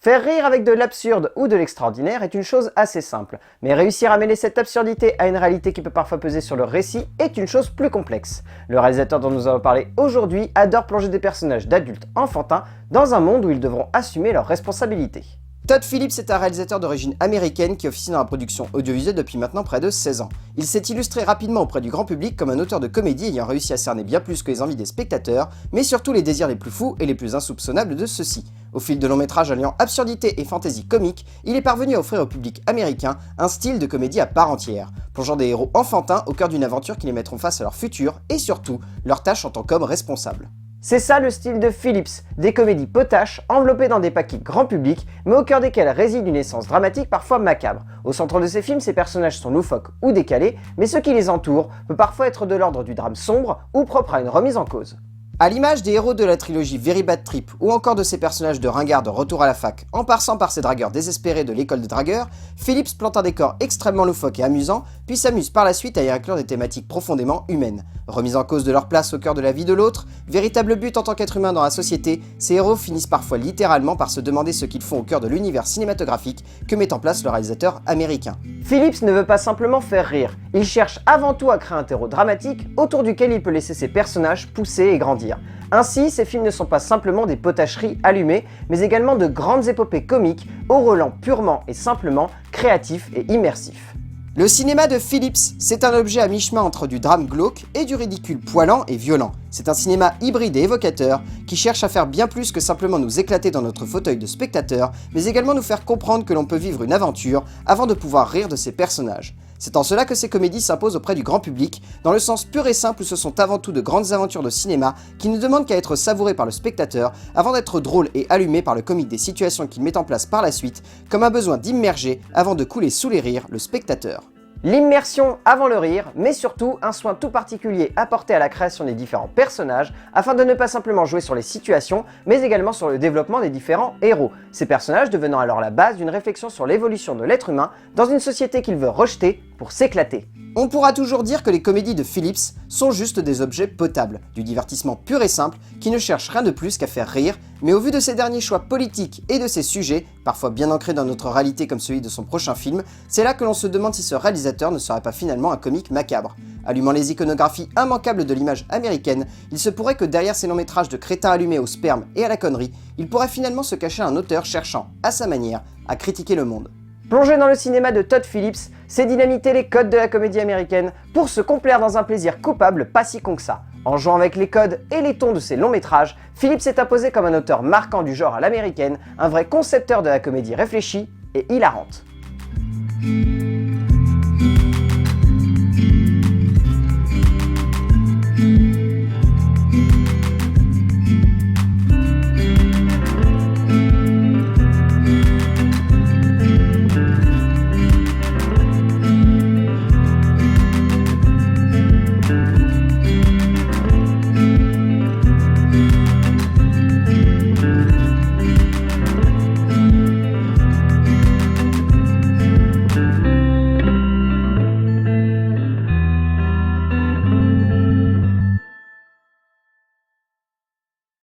Faire rire avec de l'absurde ou de l'extraordinaire est une chose assez simple, mais réussir à mêler cette absurdité à une réalité qui peut parfois peser sur le récit est une chose plus complexe. Le réalisateur dont nous allons parler aujourd'hui adore plonger des personnages d'adultes enfantins dans un monde où ils devront assumer leurs responsabilités. Todd Phillips est un réalisateur d'origine américaine qui officie dans la production audiovisuelle depuis maintenant près de 16 ans. Il s'est illustré rapidement auprès du grand public comme un auteur de comédie ayant réussi à cerner bien plus que les envies des spectateurs, mais surtout les désirs les plus fous et les plus insoupçonnables de ceux-ci. Au fil de longs métrages alliant absurdité et fantaisie comique, il est parvenu à offrir au public américain un style de comédie à part entière, plongeant des héros enfantins au cœur d'une aventure qui les mettront face à leur futur et surtout leur tâche en tant qu'hommes responsables. C'est ça le style de Phillips, des comédies potaches enveloppées dans des paquets grand public, mais au cœur desquelles réside une essence dramatique parfois macabre. Au centre de ces films, ces personnages sont loufoques ou décalés, mais ce qui les entoure peut parfois être de l'ordre du drame sombre ou propre à une remise en cause. À l'image des héros de la trilogie Very Bad Trip ou encore de ses personnages de ringards de Retour à la fac, en passant par ses dragueurs désespérés de l'école de dragueurs, Phillips plante un décor extrêmement loufoque et amusant, puis s'amuse par la suite à y inclure des thématiques profondément humaines. Remise en cause de leur place au cœur de la vie de l'autre, véritable but en tant qu'être humain dans la société, ces héros finissent parfois littéralement par se demander ce qu'ils font au cœur de l'univers cinématographique que met en place le réalisateur américain. Phillips ne veut pas simplement faire rire, il cherche avant tout à créer un terreau dramatique autour duquel il peut laisser ses personnages pousser et grandir. Ainsi, ces films ne sont pas simplement des potacheries allumées, mais également de grandes épopées comiques au relent purement et simplement créatif et immersif. Le cinéma de Phillips, c'est un objet à mi-chemin entre du drame glauque et du ridicule poilant et violent. C'est un cinéma hybride et évocateur qui cherche à faire bien plus que simplement nous éclater dans notre fauteuil de spectateur, mais également nous faire comprendre que l'on peut vivre une aventure avant de pouvoir rire de ses personnages. C'est en cela que ces comédies s'imposent auprès du grand public, dans le sens pur et simple où ce sont avant tout de grandes aventures de cinéma qui ne demandent qu'à être savourées par le spectateur avant d'être drôles et allumées par le comique des situations qu'il met en place par la suite, comme un besoin d'immerger avant de couler sous les rires le spectateur. L'immersion avant le rire, mais surtout un soin tout particulier apporté à la création des différents personnages afin de ne pas simplement jouer sur les situations, mais également sur le développement des différents héros. Ces personnages devenant alors la base d'une réflexion sur l'évolution de l'être humain dans une société qu'il veut rejeter pour s'éclater. On pourra toujours dire que les comédies de Phillips sont juste des objets potables, du divertissement pur et simple qui ne cherche rien de plus qu'à faire rire, mais au vu de ses derniers choix politiques et de ses sujets, parfois bien ancrés dans notre réalité comme celui de son prochain film, c'est là que l'on se demande si ce réalisateur ne serait pas finalement un comique macabre. Allumant les iconographies immanquables de l'image américaine, il se pourrait que derrière ces longs métrages de crétins allumés au sperme et à la connerie, il pourrait finalement se cacher un auteur cherchant, à sa manière, à critiquer le monde. Plonger dans le cinéma de Todd Phillips, c'est dynamiter les codes de la comédie américaine pour se complaire dans un plaisir coupable pas si con que ça. En jouant avec les codes et les tons de ses longs métrages, Phillips s'est imposé comme un auteur marquant du genre à l'américaine, un vrai concepteur de la comédie réfléchie et hilarante.